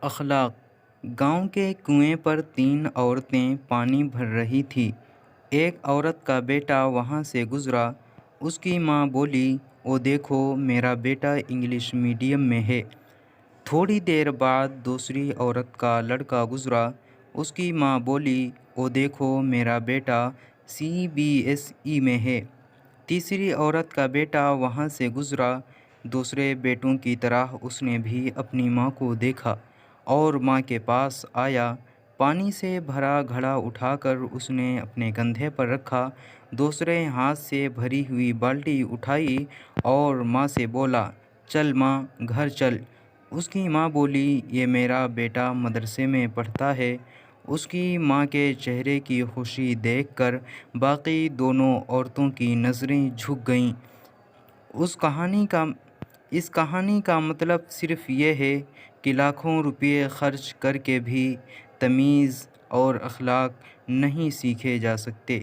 اخلاق۔ گاؤں کے کنویں پر تین عورتیں پانی بھر رہی تھیں۔ ایک عورت کا بیٹا وہاں سے گزرا۔ اس کی ماں بولی، "او دیکھو، میرا بیٹا انگلش میڈیم میں ہے۔" تھوڑی دیر بعد دوسری عورت کا لڑکا گزرا۔ اس کی ماں بولی، "او دیکھو، میرا بیٹا CBSE میں ہے۔" تیسری عورت کا بیٹا وہاں سے گزرا۔ دوسرے بیٹوں کی طرح اس نے بھی اپنی ماں کو دیکھا اور ماں کے پاس آیا۔ پانی سے بھرا گھڑا اٹھا کر اس نے اپنے کندھے پر رکھا۔ دوسرے ہاتھ سے بھری ہوئی بالٹی اٹھائی اور ماں سے بولا، "چل ماں، گھر چل۔" اس کی ماں بولی، "یہ میرا بیٹا مدرسے میں پڑھتا ہے۔" اس کی ماں کے چہرے کی خوشی دیکھ کر باقی دونوں عورتوں کی نظریں جھک گئیں۔ اس کہانی کا مطلب صرف یہ ہے کہ لاکھوں روپے خرچ کر کے بھی تمیز اور اخلاق نہیں سیکھے جا سکتے۔